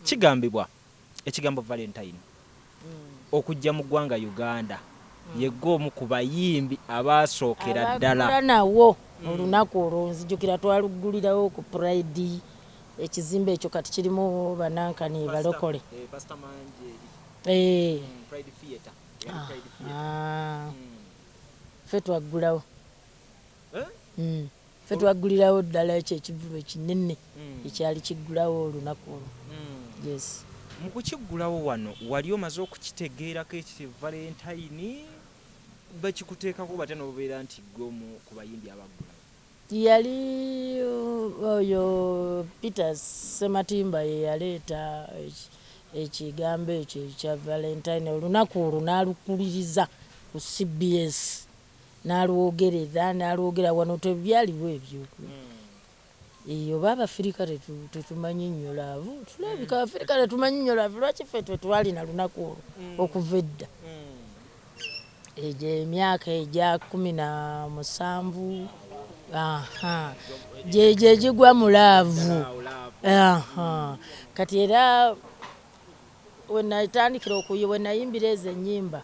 kigambibwa ekigambo Valentine okujja mu ggwanga Uganda yeggo omu ku bayimbi abasookera ddala nawo olunaku olwo nzijukira twalugulirawo ku Pride ekizimbe ekyo kati kirimu banankani balokole Pride Theatre ffe twaggulawo ffe twaggulirawo ddala ekyo ekivubo ekinene ekyali kiggulawo olunaku olwo yes mu kukiggulawo wano wali omaze okukitegeerako ekyo Valentine bakikuteekako bate n'obeera nti gwomu ku bayimbi abaggulawo yali oyo Peter Sematimba ye yaleeta ekigambo ekyo ekya Valentine olunaku olwo n'alukuliriza ku CBS n'alwogera wano tebyaliwo ebyo oba Abafirika tetumanyi nnyo laavu tulabika Abafirika tetumanyi nnyo laavu lwaki ffe twalina lunaku olwo okuva edda egyo emyaka egya 17 gye gigwa mu laavu kati era wenatandikira wenayimbira ezo ennyimba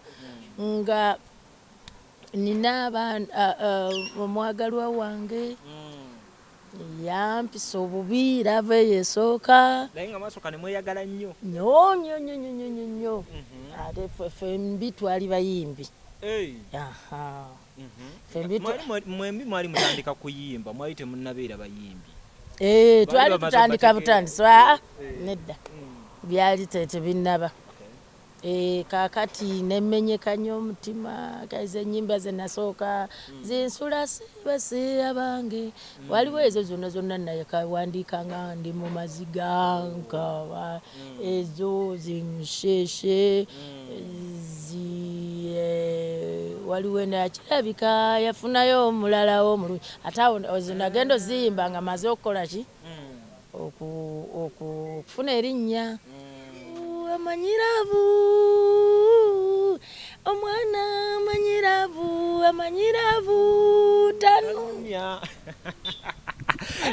nga nina omwagalwa wange yampisa obubi lava eyo esooka naye nga masooka ne mweyagala nnyo nnyo ate ffe mbi twali bayimbi mwembi mwali mutandika kuyimba mwali temunnabeera bayimbi twali tutandika butandisa nedda byali tebinnaba kakati nemmenyeka nnyo omutima kaize ennyimba ze nasooka zinsula sebase abange waliwo ezo zonna naye kawandiikanga ndi mu maziga nkaba ezo zimusheshe waliwo nakirabika yafunayo omulala omulungi ate awo zinagenda oziyimba nga maze okukola ki okufuna erinnya amanyiravu omwana amanyiravu tanumya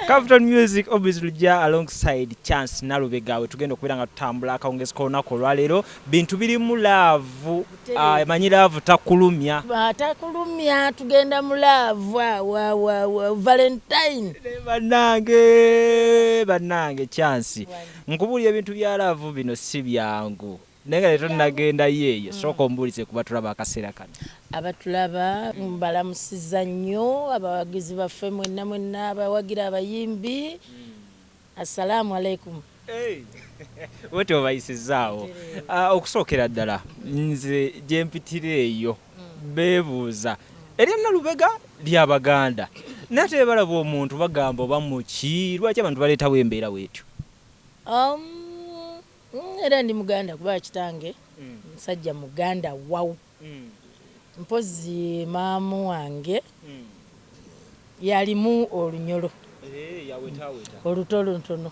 Capital Music obviously ja alongside Chance Nalubega we tugenda okubeera nga tutambula akawungezi k'olunaku olwaleero bintu biri mu laavu amanyiravu takulumya tugenda mu laavu Valentine bannange Chance nkubulya ebintu bya laavu bino si byangu naye nga leero nagenda yeeyo sooka ombuulize kuba tulaba akaseera kano abatulaba mbalamusiza nnyo abawagizi baffe mwenna abawagira abayimbi assalamu alaikum wote obayisizaawo okusookera ddala nze gye mpitira eyo beebuuza erya Nalubega ly'Abaganda naye ate balaba omuntu bagamba oba muki lwaki abantu baleetawo embeera weetyo era ndi Muganda kuba kitange musajja Muganda wawu mpozi maamu wange yalimu olunyolo olutolotono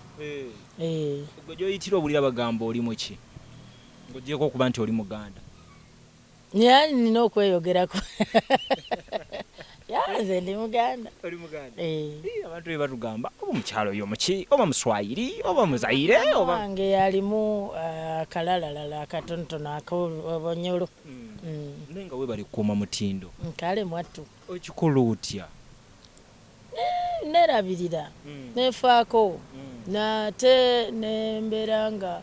gwe gyoyitira obulira bagamba oli muki ng'ogyeko okuba nti oli Muganda naye nina okweyogerako nze ndi Muganda oli Muganda abantu batugamba oba mukyalo oyo muki oba Muswayiri oba Muzaire oba wange yalimu akalalalala akatonotono ak'obonyolo naye nga we bali kukuuma mutindo kale mwattu okikola otya nerabirira nefaako nate nembeera nga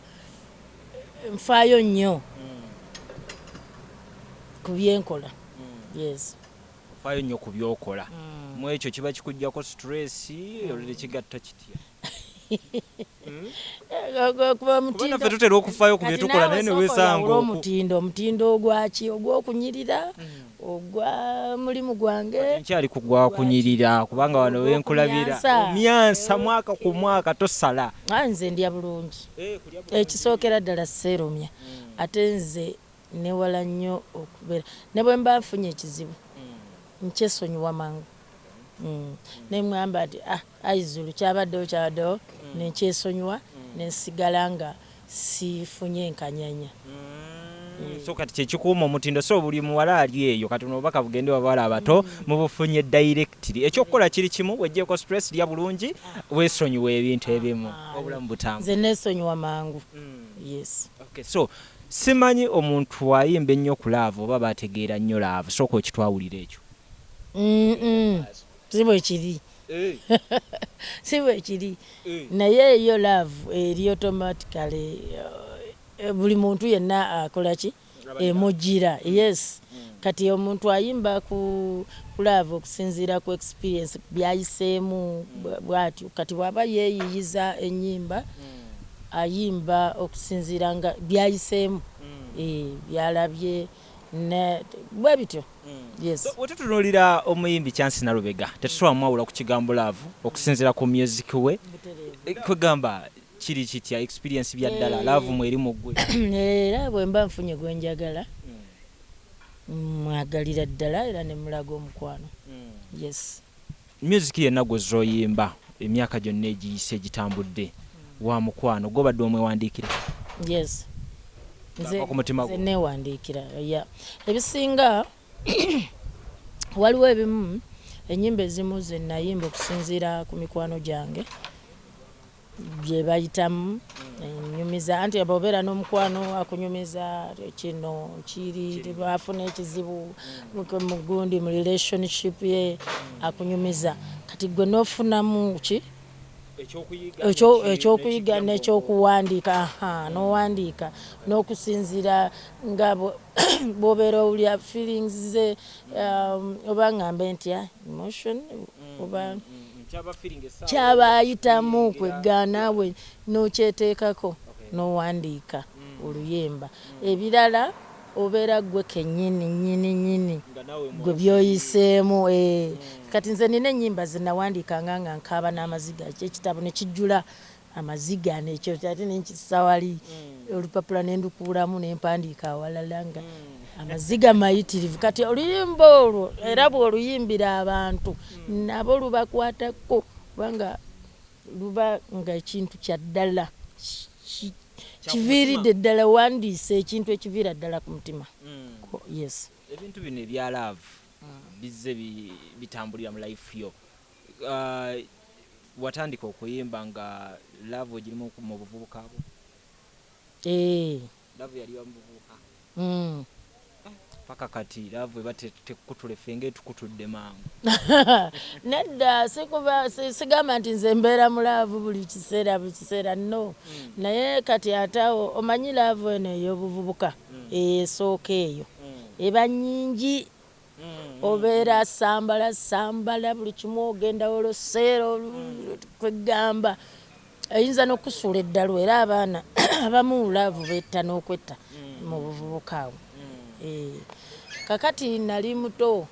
nfaayo nnyo ku byenkola yes faayo nnyo ku byokola mu ekyo kiba kikuggyako stress olere kigatta kitya kubanga ffe tutera okufaayo ku bye tukola naye ne weesanga omutindo ogwaki ogw'okunyirira ogwa mulimu gwange nkyali kugwa kunyirira kubanga wano wenkulabira omyansa mwaka ku mwaka tosala nze ndya bulungi ekisookera ddala seerumya ate nze newala nnyo okubeera ne bwe mba nfunye ekizibu nkyesonyiwa mangu nemwamba nti aizulu kyabaddewo nenkyesonyiwa nensigala nga sifunye enkanyanya So kati kyekikuuma omutindo so buli muwala ali eyo kati obubaka bugende abawala abato mubufunye directly ekyokukola kiri kimu wejjeko stress lya bulungi weesonyiwa ebintu ebimu obulamu butambula nze neesonyiwa mangu yes okay so simanyi omuntu ayimba ennyo ku laavu oba bategeera nnyo laavu sooka okitwawulira ekyo si bwe kiri si bwe kiri naye eyo laavu eri automatically buli muntu yenna akola ki emugira yes kati omuntu ayimba ku laavu okusinziira ku experience byayiseemu bwatyo kati bwaba yeeyiyiza ennyimba ayimba okusinziira nga byayiseemu byalabye bwe bityo yes wetutunuulira omuyimbi Chance Nalubega tetusobola mwawula ku kigambo laavu okusinziira ku music we kwegamba kiri kitya experience bya ddala laavu mweri mu ggwe era bwe mba nfunye gwe njagala mwagalira ddala era ne mulaga omukwano yes music yenna gwe zoyimba emyaka gyonna egiyise egitambudde wa mukwano gobadde omwewandiikira yes nze newandiikira ebisinga waliwo ebimu ennyimba ezimu ze nayimba okusinziira ku mikwano gyange bye bayitamu nyumiza anti abobeera n'omukwano akunyumiza kino kiri bafuna ekizibu mugundi mu relationship ye akunyumiza kati gwe n'ofunamu ki ekyokuyiga n'ekyokuwandiika n'owandiika n'okusinziira nga bw'obeera owulya feelings ze oba ngambe ntya emotion oba kyaba ayitamu kwegaana we n'okyeteekako n'owandiika oluyimba ebirala obeera gwe kennyini gwe byoyiseemu kati nze nina ennyimba ze nawandiikanga nga nkaaba n'amaziga ekitabo ne kijjula amaziga nekyo ate nenkissa wali olupapula ne ndukuulamu ne mpandiika awalala nga amaziga mayitirivu kati oluyimba olwo era bw'oluyimbira abantu nabo lubakwatako kubanga luba nga ekintu kya ddala kiviiridde ddala wandiise ekintu ekiviira ddala ku mutima yes ebintu bino ebya laavu bizze bitambulira mu life yo watandika okuyimba nga laavu ogirimu mu buvubuka bwo laavu yali wa mu buvubuka paka kati laavu eba tekutule fenge tukutudde mangu nedda sigamba nti nze mbeera mu laavu buli kiseera no naye kati atawo omanyi laavu eno ey'obuvubuka esooka eyo eba nnyingi obeera sambala buli kimu ogenda oloseera kwegamba eyinza n'okusuula eddalo era abaana abamu laavu betta n'okwetta mu buvubuka awo kakati nali muto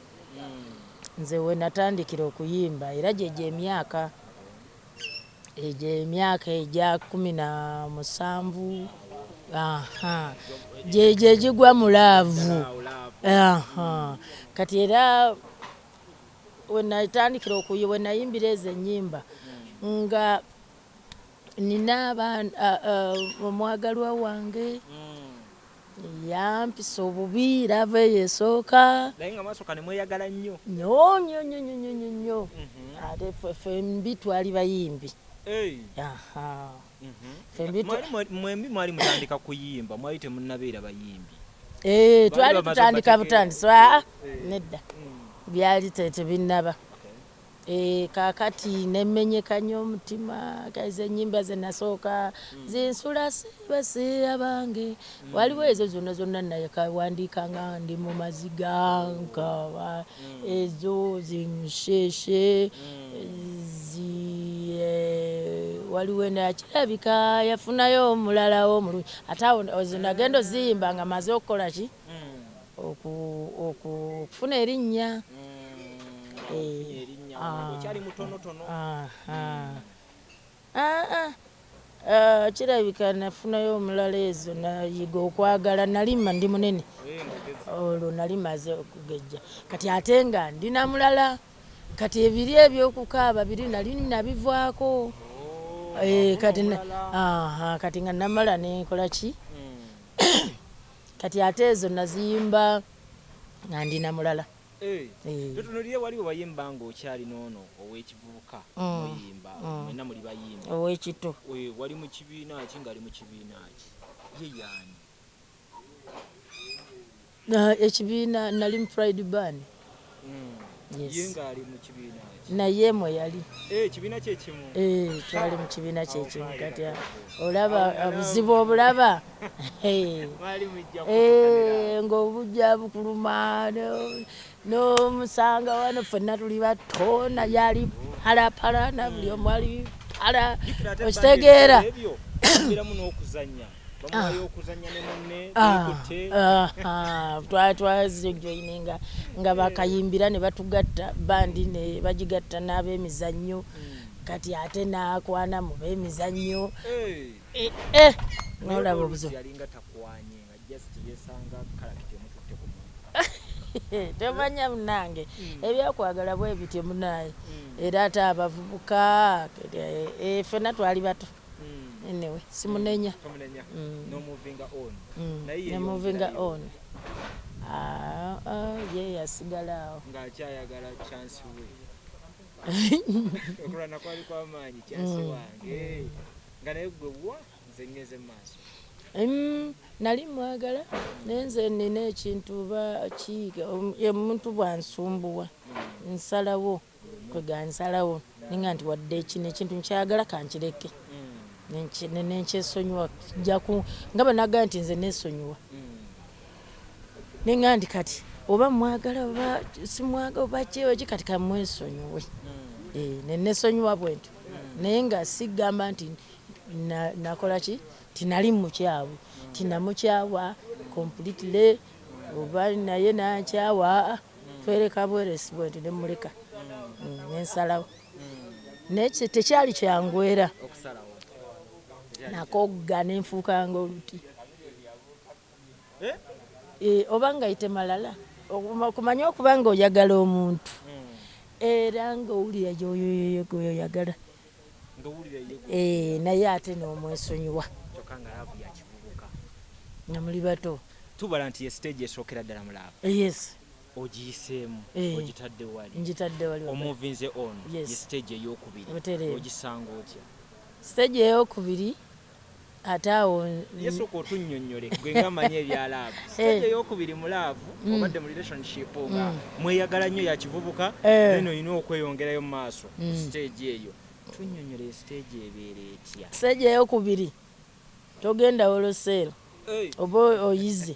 nze we natandikira okuyimba era gyegyo emyaka egya 17 gyegyo egigwa mu laavu kati era we nayimbira ezo ennyimba nga nina omwagalwa wange yampisa obubi laavu eyo esooka naye nga mwasooka ne mweyagala nnyo nnyo ate ffe mbi twali bayimbi mwembi mwali mutandika kuyimba mwali temunnabeera bayimbi twali tutandika butandisi nedda byali tebinnaba kakati nemenyeka nnyo omutima kaize ennyimba ze nasooka zinsula sebaseera bange waliwo ezo zonna nakawandiikanga ndi mu maziga nkaba ezo zimusheshe waliwo nakirabika yafunayo omulala w'omulungi ate awo zinagenda oziyimba nga maze okukola ki okufuna erinnya kirabika nafunayo omulala ezo nayiga okwagala nalima ndi munene olwo nali maze okugejja kati ate nga ndina mulala kati ebiri ebyokukaaba biri nali nabivaako kati nga namala nenkola ki kati ate ezo naziyimba nga ndina mulala. Tutunulire waliwo bayimba ng'okyali n'ono ow'ekivubuka muyimba mwenna muli bayimba ow'ekito wali mu kibiina ki ng'ali mu kibiina ki ye yaani ekibiina nali mu Pride Band ye ng'ali mu kibiina ki naye mwe yali ekibiina kyekimu twali mu kibiina kyekimu kati olaba obuzibu obulaba ng'obujja bukuluma n'omusanga wano ffenna tuli bato naye ali palapala na buli omu ali pala okitegeera biramu n'okuzannya bamuwayo okuzannya ne munne twazijoyininga nga bakayimbira ne batugatta bandi ne bagigatta n'ab'emizannyo kati ate n'akwana mu b'emizannyo n'olaba obuzibu tomanya munange ebyakwagala bwe bityo munaye era ate abavubuka ffenna twali bato anyway simunenya nemuvinga on ye yasigala awo ng'akyayagala Chance we okulwana kwali kw'amaanyi Chance wange nga naye gwe wa nze ngeze mu maaso nali mwagala nenze nina ekintu bakiiga omuntu bwansumbuwa nsalawo kwega nsalawo ninga nti wadde kino ekintu nkyagala kankireke nenkyesonyiwa jaku nga banaga nti nze nesonyiwa ninga nti kati oba mwagala oba simwagala oba kyewe kikati kamwesonyiwe nenesonyiwa bwentyo naye nga sigamba nti nakola ki tinali mukyawe tinamukyawa completely oba naye nankyawa twereka bweresi bwentyo nemuleka nensalawo nekyo tekyali kyangwera nakogga nenfuukanga oluti oba nga yite malala okumanya okuba nga oyagala omuntu era nga owulira gyoyoyagala naye ate n'omwesonyiwa nga muli bato tubala nti ye stage esookera ddala mulaavu yes ogiyiseemu ogitadde wali njitadde wali omuvinze on ye stage eyokubiri ogisanga otya stage eyokubiri ate awo yesooka otunnyonnyole gwe nga manyi ebyalaavu stage eyokubiri mulaavu obadde mu relationship nga mweyagala nnyo yakivubuka then olina okweyongerayo mu maaso stage eyo tunnyonnyole stage ebeera etya stage eyokubiri togenda woloseero oba oyize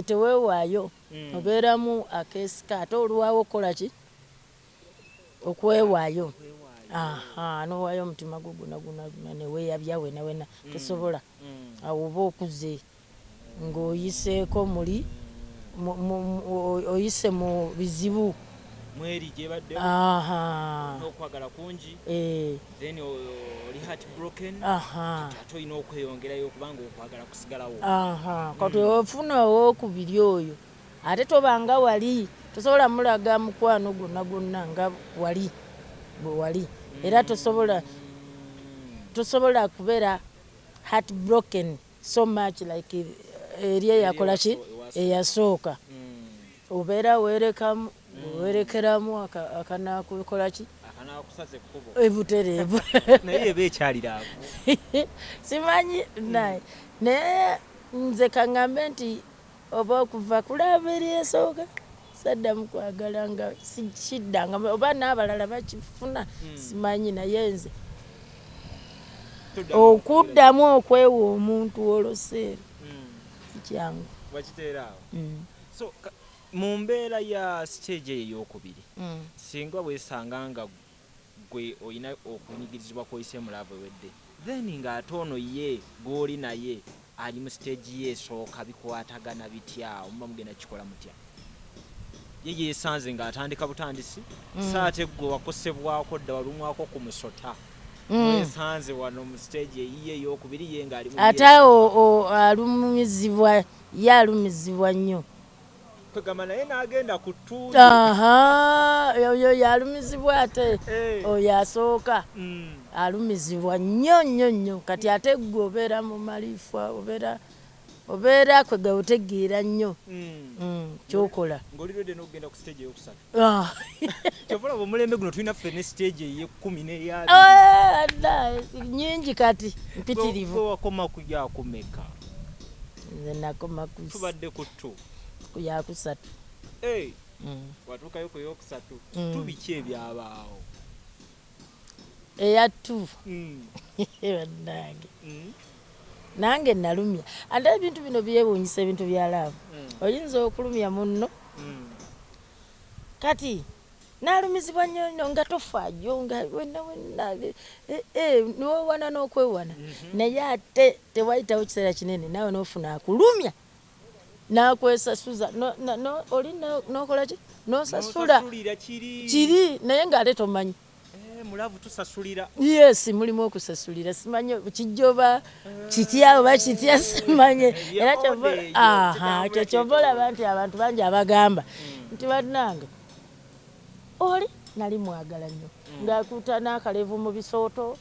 teweewaayo obeeramu akeesika ate oluwaawo okukola ki okwewaayo nowaayo omutima gwo gunaguna neweeyabya wena wena tosobola awo oba okuze ng'oyiseeko muli oyise mu bizibu mweri gyebadde n'okwagala kungi then oli heart broken ate olina okweyongerayo kubanga okwagala kusigalawo kati ofuna owokubiri oyo ate tobanga wali tosobola mulaga mukwano gwonna gwonna nga wali bwe wali era tosobola kubeera heart broken so much like eri eyakola ki eyasooka obeera werekeramu akanakukola ki akanakusaze ekkubo ebutereevu naye eba ekyalira ako simanyi naye nze kaŋŋambe nti oba okuva kulaba eri esooka saddamu kwagala nga kiddanga oba n'abalala bakifuna simanyi naye nze okuddamu okwewa omuntu oloseero sikyangu bakiteeraawo so mu mbeera ya stage eyo eyokubiri singa weesanga nga gwe olina okunyigirizibwa kwoyise mulaavu ewedde then ng'ate ono ye gw'oli naye ali mu stage ye esooka bikwatagana bitya omuba mugenda kikola mutya ye yeesanze ng'atandika butandisi saate gwe wakosebwako dda walumwako ku musota weesanze wano mu stage eyiye eyokubiri ye ng'ali mu ate alumizibwa ye alumizibwa nnyo kwegamba naye n'agenda ku ttuuli oyo yalumizibwa ate oyo asooka alumizibwa nnyo nnyo nnyo kati ate gwe obeera mu malifa obeera obeera kwe gawutegeera nnyo kyokola ng'olirwedde n'okugenda ku stage eyokusatu Ah. kyova olaba omulembe guno tulina ffe ne stage ey'ekkumi n'eyali nyingi kati mpitirivu gwe wakoma ku yakumeka nze nakoma tubadde ku ttu ku yakusatu watuukayo ku yokusatu tubiki ebyabaawo eyattu bannange nange nalumya ate ebintu bino byewuunyisa ebintu bya laavu oyinza okulumya munno kati nalumizibwa nnyo nga tofaayo nga wenna niwewana n'okwewana naye ate tewayitawo kiseera kinene naawe n'ofuna akulumya nakwesasuza oli nokola ki nosasula kiri naye ng'ate tomanyi mulavu tusasulira yes mulimu okusasulira simanyi kijjoba kitya oba kitya simanye era kyokyova olaba nti abantu bangi abagamba nti bannange oli nali mwagala nnyo ng'akuuta n'akalevu mu bisooto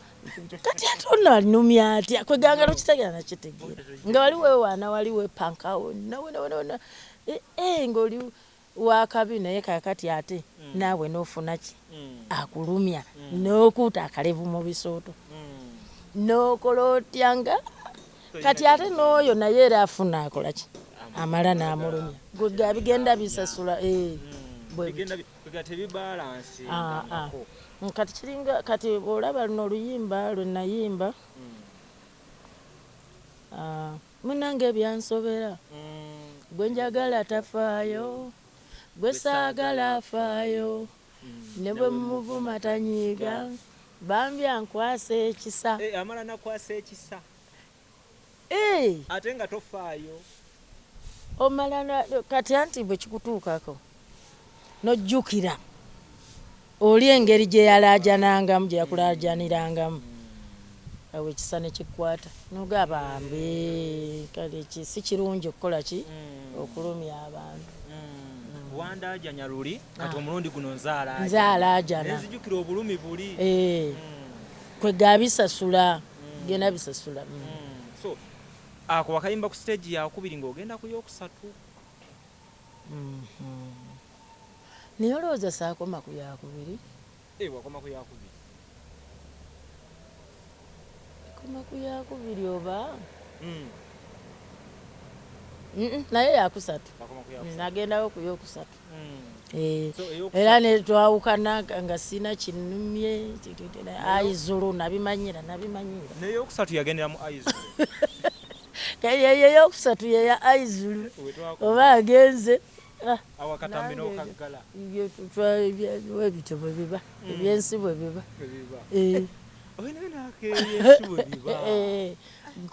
kati ate onanumya atya kweganga tukitegeera nakitegeera nga wali weewaana wali wepankawo nawona ng'oli wakabi naye kakati ate naawe n'ofuna ki akulumya n'okuuta akalevu mu bisooto n'okola otyanga kati ate n'oyo naye era afuna akola ki amala n'amulumya gwega bigenda bisasula kati kiringa kati olaba luno oluyimba lwe nayimba munange ebyansobera gwe njagala tafaayo gwe saagala afaayo ne bwe muvuma tanyiiga bambya nkwasa ekisa amala nakwasa ekisa ate nga tofaayo omala kati anti bwe kikutuukako nojjukira oli engeri gye yalaajanangamu gye yakulaajaniraangamu awo ekisa ne kikwata nogaba mbe kale si kirungi okukola ki okulumya abantu wandaajanya luli kati omulundi guno nzaalaajana nzijukira obulumi buli kwega bisasula genda bisasula so ako wakayimba ku stage yakubiri ng'ogenda ku yokusatu naye olowooza saakoma ku yakubiri wakoma ku yakubiri koma ku yakubiri oba naye yakusatu nagendawo ku yokusatu era netwawukana nga sina kinumye aizulu nabimanyira naye yokusatu yagendera mu aizulu yeyokusatu yeya aizulu oba agenze awakatambi n'okaggala ebito bwe biba ebyensi bwe biba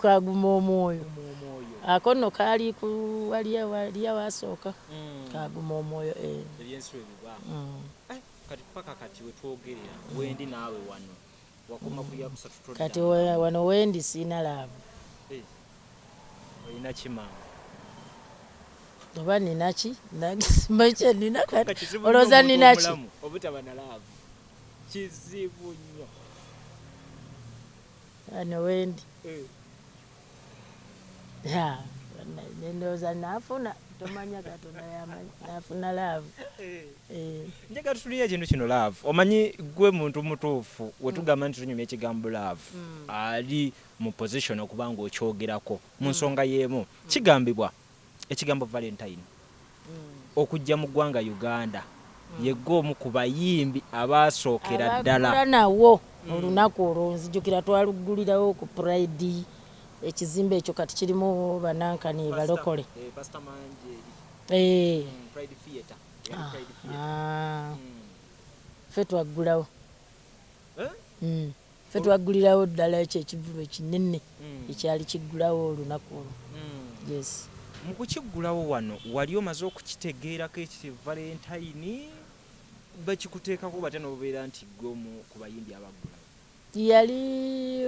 kaguma omwoyo ako nno kaali waliya wasooka kaguma omwoyo ebyensi bwe biba kati paka kati wetwogerera wendi naawe wano wakoma ku yakusatu kati wano wendi siina laavu olina kimanga oba ninaki nakye nina kati olowooza ninaki obutaba na laavu kizibu nnyo wano wendi ndowooza nafuna tomanya katonda yamanyi nafuna laavu njagala tutuulire ekintu kino laavu omanyi gwe muntu mutuufu wetugamba nti tunyumya ekigambo laavu ali mu position okuba nga okyogerako mu nsonga y'emu kigambibwa ekigambo Valentine okujja mu ggwanga Uganda yegga omu ku bayimbi abaasookera ddala nawo olunaku olwo nzijukira twaluggulirawo ku Pride ekizimbe ekyo kati kirimu banankani balokole ffe twaggulawo ffe twaggulirawo ddala ekyo ekivubo ekinene ekyali kiggulawo olunaku olwo yes mu kukiggulawo wano wali omaze okukitegeerako ekiti Valentine bakikuteekako bate n'obeera nti gwe omu ku bayimbi abaggulawo yali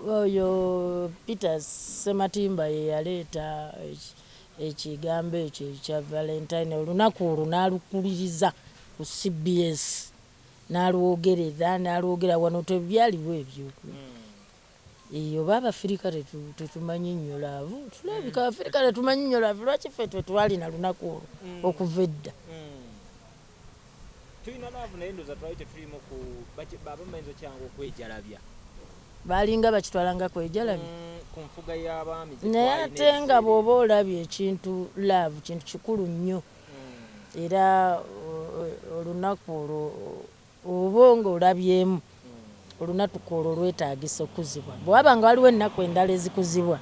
oyo Peter Sematimba ye yaleeta ekigambo ekyo ekya Valentine olunaku olwo n'alukuliriza ku CBS n'alwogerera wano tebyaliwo ebyo oba abafirika tetumanyi nnyo laavu tulabika abafirika tetumanyi nnyo laavu lwaki ffe twalina lunaku olwo okuva edda tulina laavu naye ndoza twali tetulimu abamanyizo kyangu okwejalabya balinga bakitwalanga kwejalabya ku nfuga y'abaami naye ate nga bw'oba olabye ekintu laavu kintu kikulu nnyo era olunaku olwo oba nga olabyemu olunaku olwo lwetaagisa okuzibwa bw'aba nga waliwo ennaku endala ezikuzibwa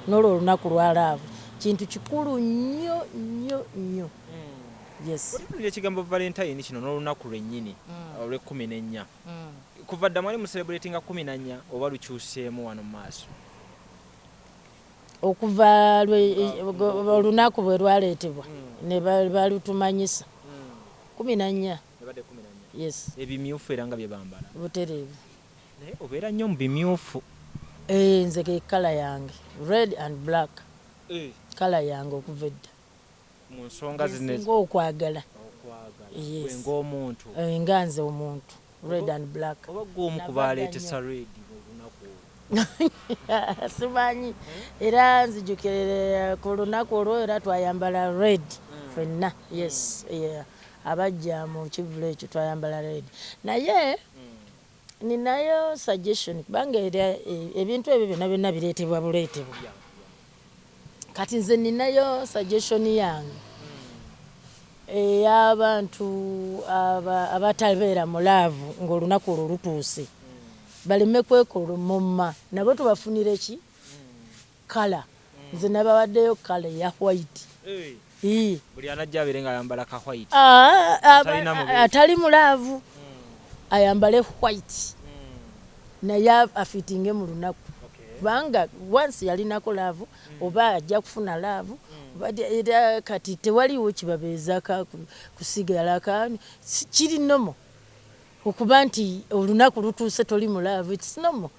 n'olwo olunaku lwa laavu kintu kikulu nnyo nnyo nnyo. Yes. Olulira ekigambo Valentine kino n'olunaku lwennyini olw'e14 kuva dda mwali mu celebrating 14 oba lukyuseemu wano mu maaso okuva olunaku bwe lwaleetebwa ne balutumanyisa 14. Yes. Ebimyufu era nga bye bambala butereevu naye obeera nnyo mu bimyufu. Nze ke kala yange red and black kala yange okuva edda mu nsonga singa okwagala ng'omuntu nga nze omuntu red and black oba gw'omu ku baaleetesa red olunaku simanyi era nzijukira ku lunaku olwo era twayambala red ffenna. Yes, abajja mu kivulo ekyo twayambala red naye ninayo suggestion kubanga era ebintu ebyo byonna byonna bireetebwa buleetebwa kati nze ninayo suggestion yange ey'abantu abatabeera mu laavu ng'olunaku olwo lutuuse baleme kwekolomoma nabo tubafunire ki kala. Nze nabawaddeyo kala eya white. Buli anajja abeere ng'ayambala ka white atali mu laavu ayambale white naye afitinge mu lunaku kubanga once yalinako laavu oba ajja kufuna laavu era kati tewaliwo kibabeezaka kusigala kiri nomo okuba nti olunaku lutuuse toli mu laavu it's nomo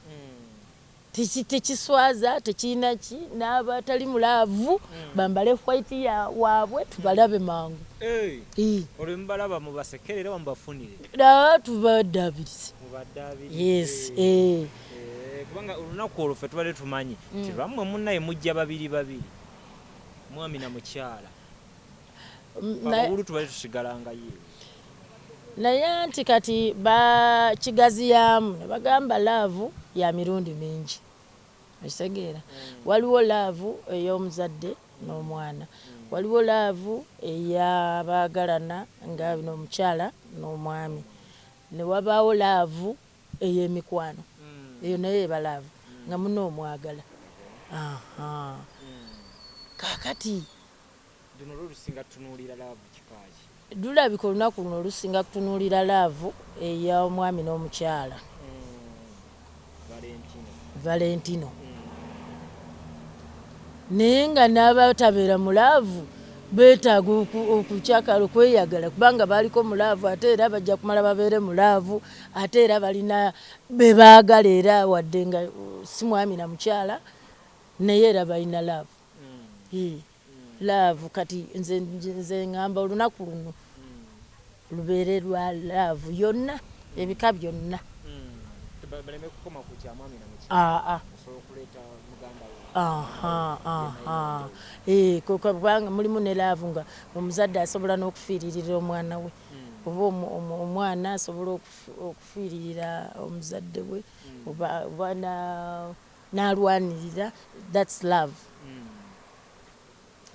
tekiswaza tekirina ki n'abatali mu laavu bambale white waabwe tubalabe mangu. olwo mubalaba mubasekerera wamubafunire tubaddaabirize. Yes. Kubanga olunaku olwo ffe tubadde tumanyi nti lwammwe munnaye mujja babiri mwami na mukyala abawulu tubadde tusigalanga ye naye nti kati bakigaziyaamu ne bagamba laavu ya mirundi mingi ekitegeera waliwo laavu ey'omuzadde n'omwana waliwo laavu ey'abaagalana nga n'omukyala n'omwami ne wabaawo laavu ey'emikwano eyo naye eba laavu nga muno omwagala. Kaakati luno lusinga tutunuulira laavu kikaaki lulabika olunaku luno olusinga kutunuulira laavu ey'omwami n'omukyala Valentino naye nga n'abatabeera mu laavu beetaaga okukyakala okweyagala kubanga baaliko mu laavu ate era bajja kumala babeere mu laavu ate era balina be baagala era wadde nga si mwami na mukyala naye era balina laavu. Laavu kati nze ngamba olunaku luno lubeere lwa laavu yonna ebika byonna. baleme kukoma ku kya mwami na mukyala osobola okuleeta muganda we kubanga mulimu ne laavu nga omuzadde asobola n'okufiiririra omwana we oba omwana asobola okufiiririra omuzadde we oba n'alwanirira. That's love.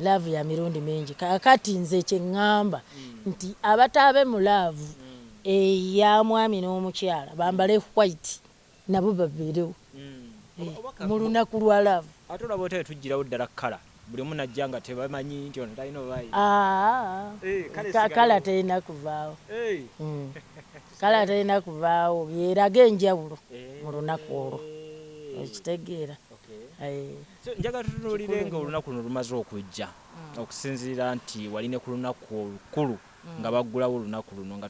Laavu ya mirundi mingi. Kakati nze kyeŋŋamba nti abataabe mu laavu eya mwami n'omukyala bambale white nabo babeerewo mu lunaku lwa laavu. Ate olaba otale tujjirawo ddala kala buli omu najja nga tebamanyi nti ono talina obayi kala terina kuvaawo. Kala terina kuvaawo yeeraga enjawulo mu lunaku olwo okitegeera. Njagala tutunuulire nga olunaku luno lumaze okujja okusinziira nti waline ku lunaku olukulu nga baggulawo olunaku luno nga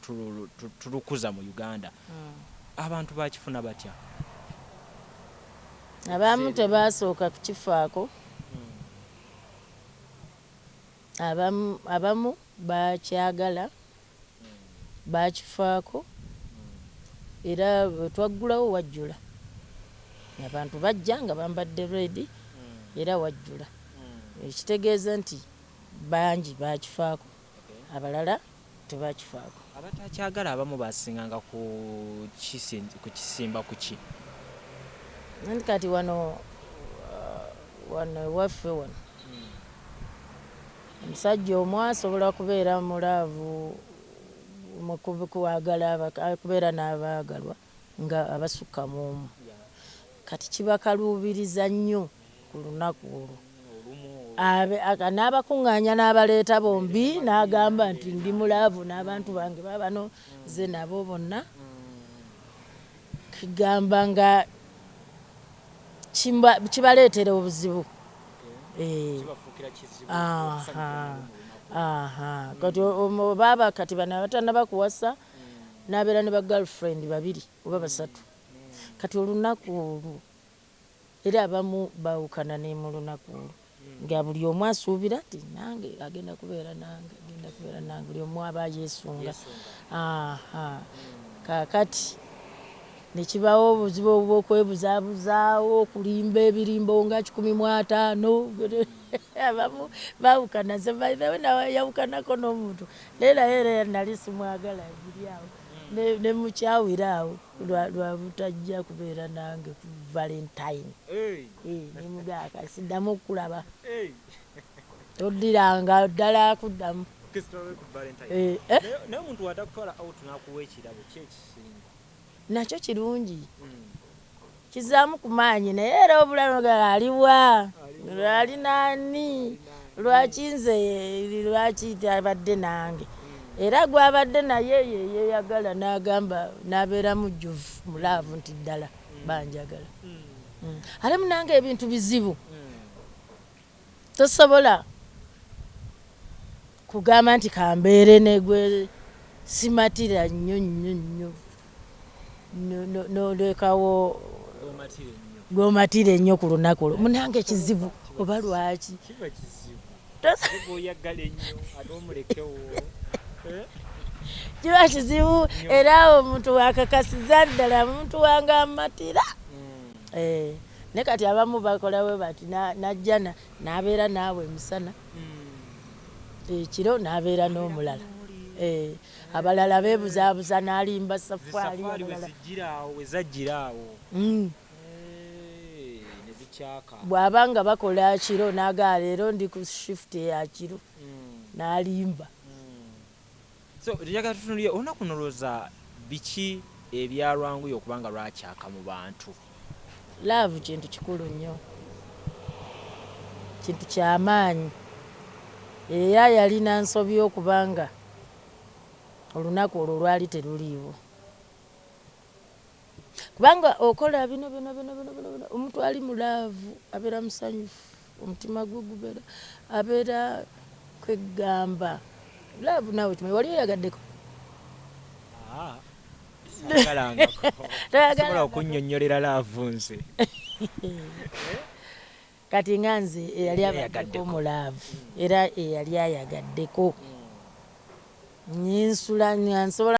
tulukuza mu Uganda. Abantu bakifuna batya? Abamu tebaasooka kukifaako, abamu bakyagala bakifaako era bwe twaggulawo wajjula. abantu bajja nga bambadde ready era wajjula ekitegeeza nti bangi bakifaako abalala tebakifaako. Abatakyagala abamu basinganga ku kisimba kuki nti kati wano ewaffe wano omusajja omu asobola kubeera mulaavu kubeera n'abaagalwa nga abasukka mu omu kati kibakaluubiriza nnyo ku lunaku olwo n'abakuŋŋaanya n'abaleeta bombi n'agamba nti ndi mulaavu n'abantu bange babano ze nabo bonna kigamba nga kibaleetera obuzibu kati baaba kati bano abatannaba kuwasa n'abeera ne ba girlfriend babiri oba basatu kati olunaku olwo era abamu bawukana ne mu lunaku olwo nga buli omu asuubira nti nange agenda kubeera nange buli omu aba yeesunga. Kaakati ne kibaawo obuzibu obw'okwebuzabuzaawo okulimba ebirimbo nga 15 abamu bawukana zebaithawe naweyawukanako n'omuntu leera nali simwagala biri awo ne mukyawira awo lwa butajja kubeera nange ku Valentine nemugaka siddamu okulaba toddiranga ddala kuddamu naye omuntu watakutwala out n'akuwa ekirabo kyekisinga nakyo kirungi kizaamu ku maanyi naye era obulaga aliwa ali naani lwaki nze lwaki abadde nange era gwabadde naye yeyagala n'agamba n'abeera mujjuvu mulaavu nti ddala banjagala ale munange ebintu bizibu tosobola kugamba nti kambeere negwe simatira nnyo nolekawo gwomatira ennyo ku lunaku olwo munange kizibu oba lwaki kiba kizibu era awo omuntu wakakasiza ddala muntu wange amatira ne kati abamu bakolawe bati najja n'abeera naawe emisana ekiro n'abeera n'omulala abalala beebuzaabuza n'alimba safaali bw'aba nga bakola kiro n'agaa leero ndi ku shift ya kiro n'alimba. So njagala tutunulire olunaku noloza biki ebyalwanguye okubanga lwakyaka mu bantu? Love kintu kikulu nnyo, kintu kyamaanyi era yalina nsobi okubanga olunaku olwo lwali teruliiwo kubanga okola bino omuntu ali mulaavu abeera musanyufu omutima gwe gubeera abeera kwegamba laavu naawe kimanyi wali oyagaddeko sobola okunnyonnyolera laavu nze kati nga nze eyali abaddeko mulaavu era eyali ayagaddeko nyinsula nga nsobola